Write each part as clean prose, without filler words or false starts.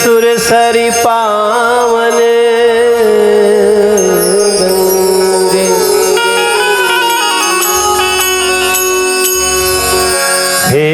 सुरसरी पावन गंगे, हे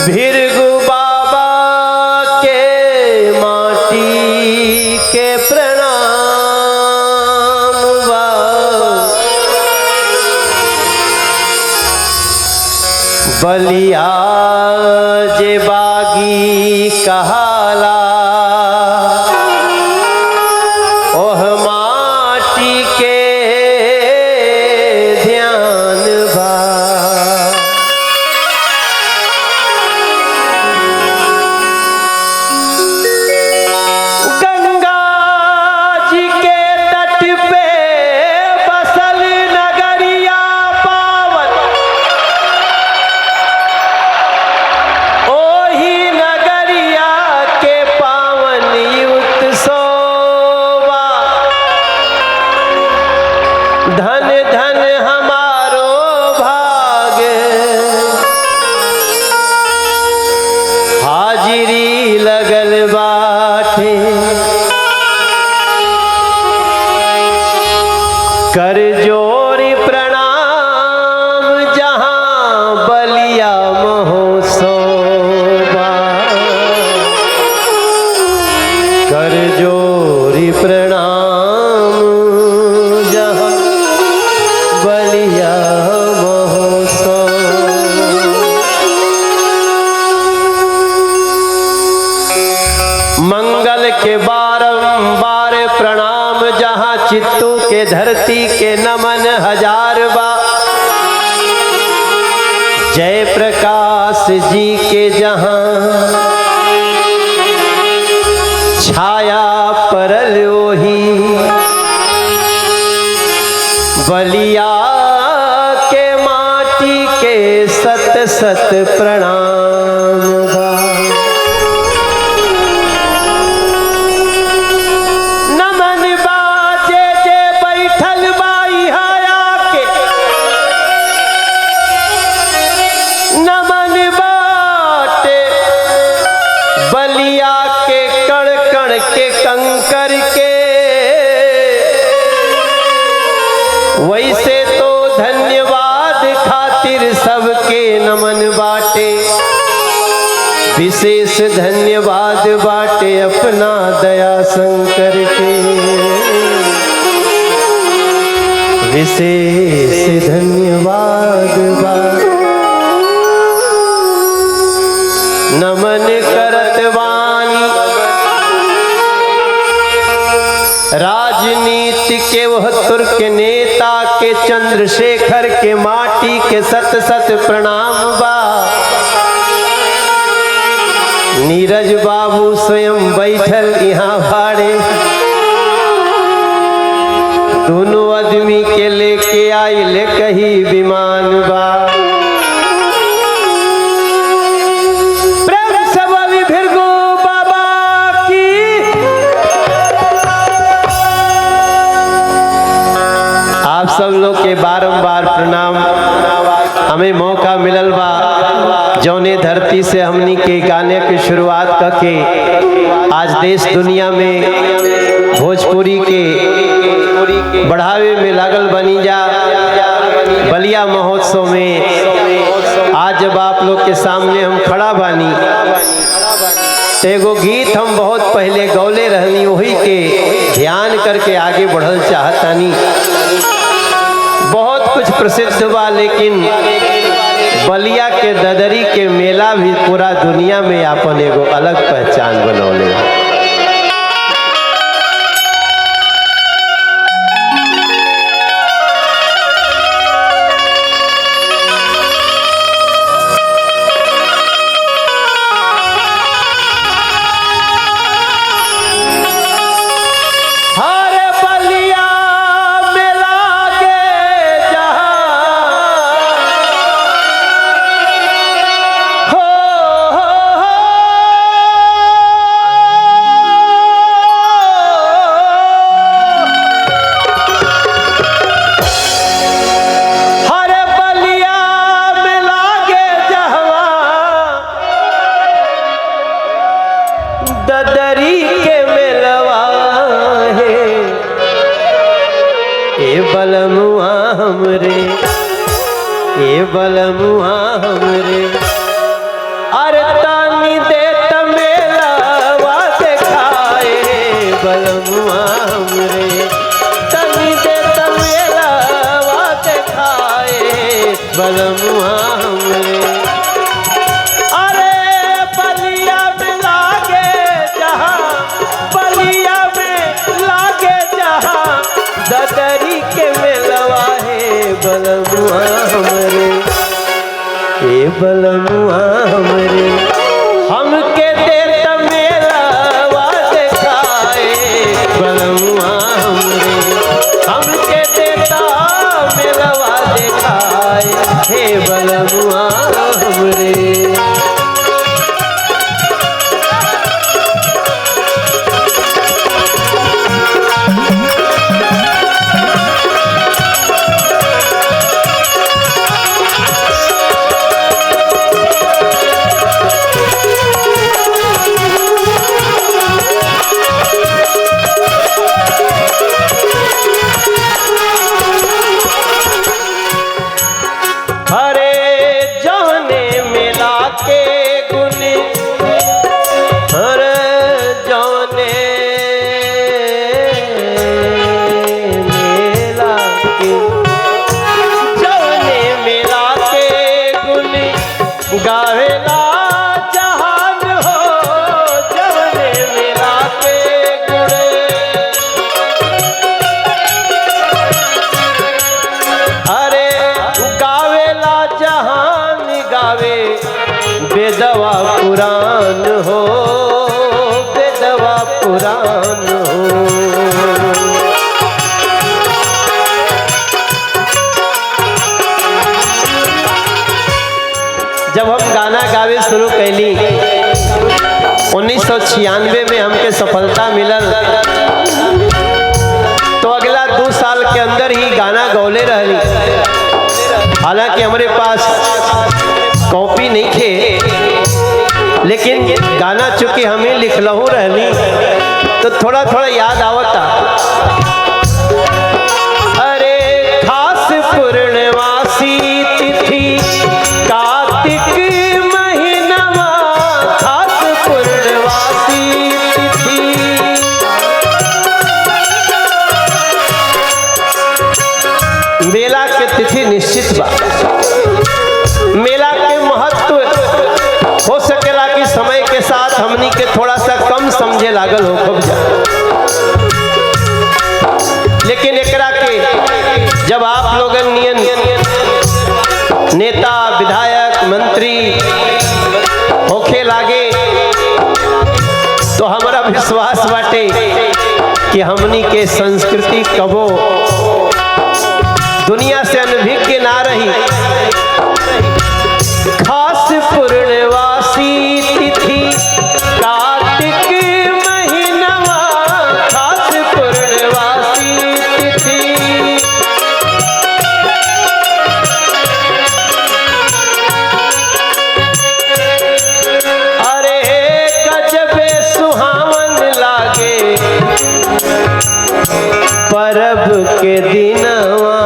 भृगु बाबा के माटी के प्रणाम बा, बलिया जे बागी कहाला ओह माटी के ध्यान बा। धन धन हमारो भाग्य, हाजिरी लगल बाटे, कर जोरी प्रणाम जहां बलिया महोत्सव, कर जोरी प्रणाम जहां बलिया महोत्सव। मंगल के बारंबार प्रणाम जहां चित्तू के धरती के नमन हजार बा, जय प्रकाश जी के जहां छाया परल ओही, बलिया के माटी के सत सत प्रणाम बा। नमन बाजे जे बैठल बाई हया के, नमन बाटे बलिया के कण कण के कंकर के, वैसे तो धन्यवाद खातिर सबके नमन बाटे, विशेष धन्यवाद बाटे अपना दया शंकर के, विशेष धन्यवाद बाटे। नमन करत वाणी राजनीति के वह तुर्क नेता के चंद्रशेखर के माटी के सत सत प्रणाम बा। नीरज बाबू स्वयं बैठल यहाँ भाड़े, दोनों आदमी के लेके आइले कहीं विमान बा। आप सब लोग के बारंबार प्रणाम। हमें मौका मिलल बा जौने धरती से हमनी के गाने की शुरुआत करके आज देश दुनिया में भोजपुरी के बढ़ावे में लागल बनी जा। बलिया महोत्सव में आज जब आप लोग के सामने हम खड़ा बानी, एगो गीत हम बहुत पहले गौले रहनी, वही के ध्यान करके आगे बढ़ल चाहतानी। बहुत कुछ प्रसिद्ध बा, लेकिन बलिया के ददरी के मेला भी पूरा दुनिया में अपन एगो अलग पहचान बनौले। बलमुआ हमरे, ए बलमुआ हमरे, अरे तानी दे तमेलवा देखाए बलमुआ हमरे, तानी दे तमेलवा देखाए बलमुआ हमरे। ददरी के मेलवा है बलमुआ हमरे, ए बलमुआ हमरे, हमके देत मेलवा देखाए बलमुआ हमरे, हमके देता मेलवा देखाए हे बलमुआ हमरे। गावेला जहान हो जवने मिला के गुणे, अरे गावेला जहान गावे बेदवा पुराण हो, बेदवा पुराण हो। जब हम गाना गावे शुरू कैली 1996 में हमके सफलता मिलल, तो अगला 2 साल के अंदर ही गाना गौले रहली। हालांकि हमारे पास कॉपी नहीं थे, लेकिन गाना चूंकि हमें लिखलहू रहली तो थोड़ा थोड़ा याद आवता। अरे खास पूर्णवासी तिथि कार्तिक महीनवा, खास पूर्णवासी तिथि, मेला के तिथि निश्चित बा। मेला के महत्व हो सकेला कि समय के साथ हमनी के थोड़ा सा कम समझे लागल हो खूब जा, लेकिन एकरा के जब आप लोगन नियन नेता विधायक मंत्री होखे लागे तो हमारा विश्वास बाटे कि हमनी के संस्कृति कबो दुनिया से अनभिज्ञ ना रही। खास पूर्णवासी तिथि कार्तिक महीनवा, खास पूर्णवासी तिथि, अरे गजबे सुहावन लागे परब के दिनवा,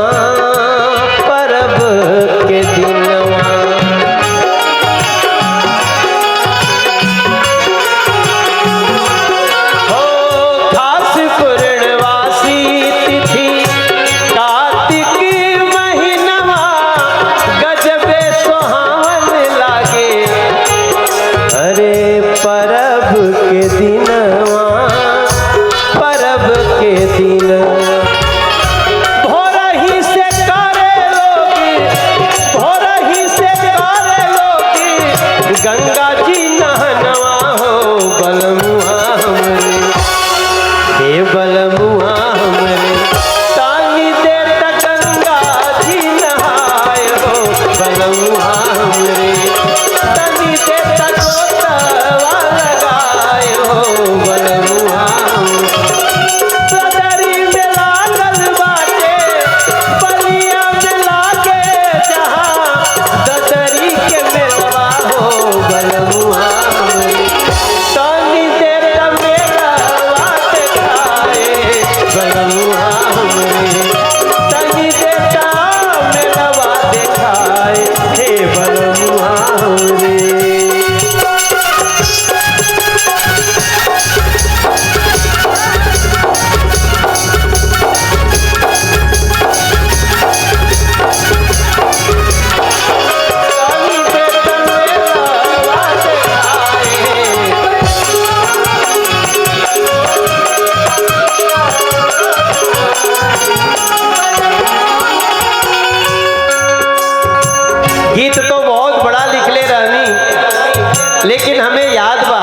गीत तो बहुत बड़ा लिखले रहनी, लेकिन हमें याद बा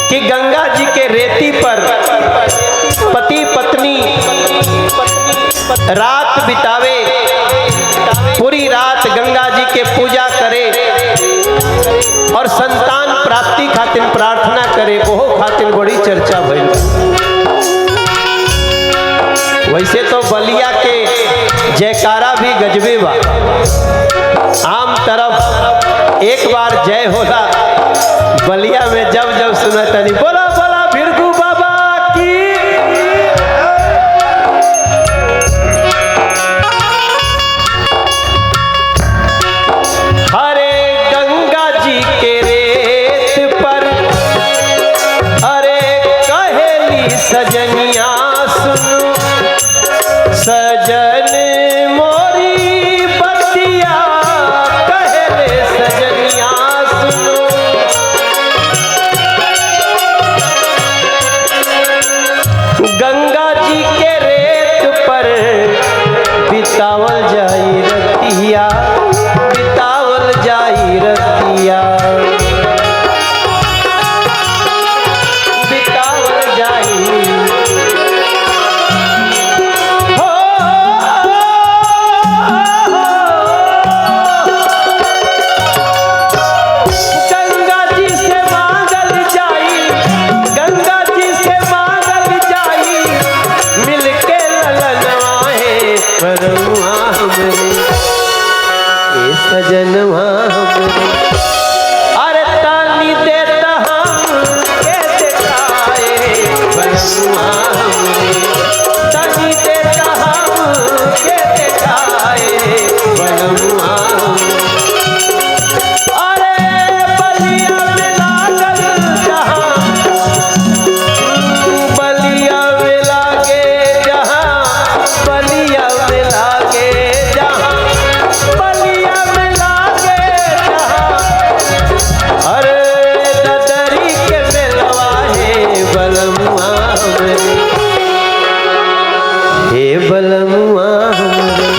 कि गंगा जी के रेती पर पति पत्नी रात बितावे, पूरी रात गंगा जी के पूजा करे और संतान प्राप्ति खातिर प्रार्थना करे, वो खातिर बड़ी चर्चा भइल। वैसे तो बलिया के जयकारा भी गजबे बा, आम तरफ एक बार जय होला, बलिया में जब जब सुनतनी बोला बोला भिरगु बाबा की। अरे गंगा जी के रेत पर अरे कहेली सजनिया सुनो, सजन मोरी बतिया कहेले सजनिया सुनो। गंगा जी के रेत पर बितावल जाई रतिया, बितावल जाई रतिया, बितावल जाई। गंगा जी से मांगल जाई, गंगा जी से मांगल जाई, मिलके ललनवा है परवा हमरे, ए सजनवा हमरे। अरे तानी देता हम के देखाए परवा हमरे, तानी देता हम के देखाए परवा हमरे। अरे बलिया में लागल जहाँ, बलिया में लागे जहाँ, बलिया में लागे जहाँ, बलिया में लागे जहाँ। अरे ददरी के मेलवा है बलमुआ हमरे, हे बलमुआ हमरे।